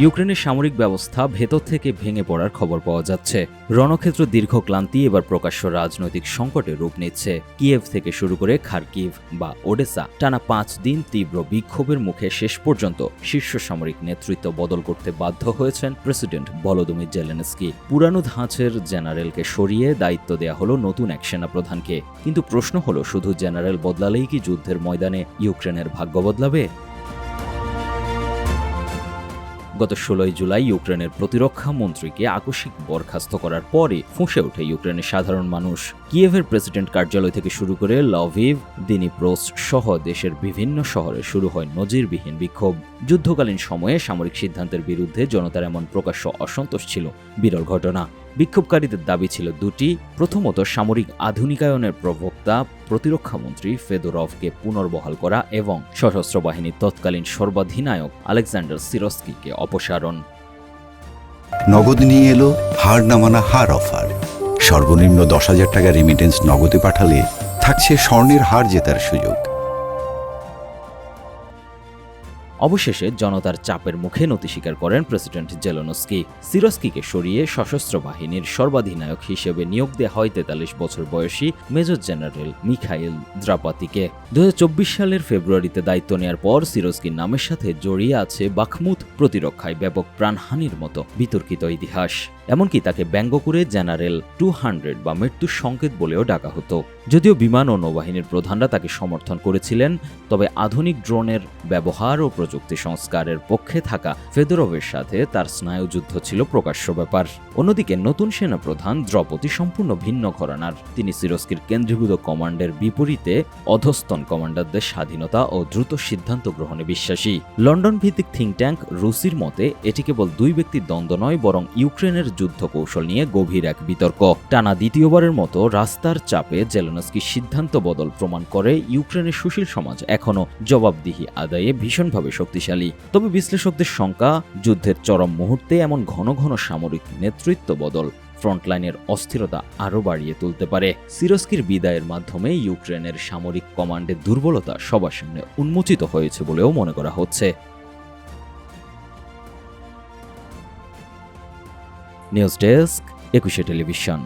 ইউক্রেনের সামরিক ব্যবস্থা ভেতর থেকে ভেঙে পড়ার খবর পাওয়া যাচ্ছে। রণক্ষেত্র দীর্ঘ ক্লান্তি এবার প্রকাশ্য রাজনৈতিক সংকটে রূপ নিচ্ছে। কিয়েভ থেকে শুরু করে খার্কিভ বা ওডেসা টানা 5 দিন তীব্র বিক্ষোভের মুখে শেষ পর্যন্ত শীর্ষ সামরিক নেতৃত্ব বদল করতে বাধ্য হয়েছেন প্রেসিডেন্ট ভলোদিমির জেলেনস্কি। পুরানো ধাঁচের জেনারেলকে সরিয়ে দায়িত্ব দেয়া হলো নতুন এক সেনাপ্রধানকে। কিন্তু প্রশ্ন হলো, শুধু জেনারেল বদলালেই কি যুদ্ধের ময়দানে ইউক্রেনের ভাগ্য বদলাবে? গত 16 জুলাই ইউক্রেনের প্রতিরক্ষা মন্ত্রীকে আকস্মিক বরখাস্ত করার পরে ফুঁসে ওঠে ইউক্রেনের সাধারণ মানুষ। কিয়েভের প্রেসিডেন্ট কার্যালয় থেকে শুরু করে লভিভ, দিনিপ্রোস্ট সহ দেশের বিভিন্ন শহরে শুরু হয় নজিরবিহীন বিক্ষোভ। যুদ্ধকালীন সময়ে সামরিক সিদ্ধান্তের বিরুদ্ধে জনতার এমন প্রকাশ্য অসন্তোষ ছিল বিরল ঘটনা। বিক্ষোভকারীদের দাবি ছিল দুটি। প্রথমত, সামরিক আধুনিকায়নের প্রবক্তা প্রতিরক্ষামন্ত্রী ফেদোরভকে পুনর্বহাল করা এবং সশস্ত্র বাহিনীর তৎকালীন সর্বাধিনায়ক আলেকজান্ডার সিরস্কিকে অপসারণ। নগদ নিয়ে এলো হার না মানা হার অফার। সর্বনিম্ন 10,000 টাকা রেমিটেন্স নগদে পাঠালে থাকছে স্বর্ণের হার জেতার সুযোগ। অবশেষে জনতার চাপের মুখে নতি স্বীকার করেন প্রেসিডেন্ট জেলেনস্কি। সিরস্কিকে সরিয়ে সশস্ত্র বাহিনীর সর্বাধিনায়ক হিসেবে নিয়োগ দেওয়া হয় 43 বছর বয়সী মেজর জেনারেল মিখাইল দ্রাপাতিকে। 2024 সালের ফেব্রুয়ারিতে দায়িত্ব নেওয়ার পর সিরস্কির নামের সাথে জড়িয়ে আছে বাখমুত প্রতিরক্ষায় ব্যাপক প্রাণহানির মতো বিতর্কিত ইতিহাস। এমনকি তাকে ব্যঙ্গ করে জেনারেল 200 বা মৃত্যুর সংকেত বলেও ডাকা হতো। যদিও বিমান ও নৌবাহিনীর প্রধানরা তাকে সমর্থন করেছিলেন, তবে আধুনিক ড্রোনের ব্যবহার ও প্রযুক্তি সংস্কারের পক্ষে থাকা ফেদোরভের সাথে তার স্নায়ুযুদ্ধ ছিল প্রকাশ্য ব্যাপার। অন্যদিকে নতুন সেনাপ্রধান দ্রৌপদী সম্পূর্ণ ভিন্ন ঘরানার। তিনি সিরস্কির কেন্দ্রীভূত কমান্ডের বিপরীতে অধস্তন কমান্ডারদের স্বাধীনতা ও দ্রুত সিদ্ধান্ত গ্রহণে বিশ্বাসী। লন্ডন ভিত্তিক থিঙ্ক ট্যাঙ্ক রুসির মতে এটি কেবল দুই ব্যক্তির দ্বন্দ্ব নয়, বরং ইউক্রেনের যুদ্ধ কৌশল নিয়ে গভীর এক বিতর্ক। টানা দ্বিতীয়বারের মতো রাস্তার চাপে জেলেনস্কির সিদ্ধান্ত বদল প্রমাণ করে ইউক্রেনের সুশীল সমাজ এখনও জবাবদিহি আদায়ে ভীষণভাবে শক্তিশালী। তবে বিশ্লেষকদের শঙ্কা, যুদ্ধের চরম মুহূর্তে এমন ঘন ঘন সামরিক নেতৃত্ব বদল ফ্রন্টলাইনের অস্থিরতা আরও বাড়িয়ে তুলতে পারে। সিরস্কির বিদায়ের মাধ্যমে ইউক্রেনের সামরিক কমান্ডের দুর্বলতা সবার সামনে উন্মোচিত হয়েছে বলেও মনে করা হচ্ছে। News desk, 21 television.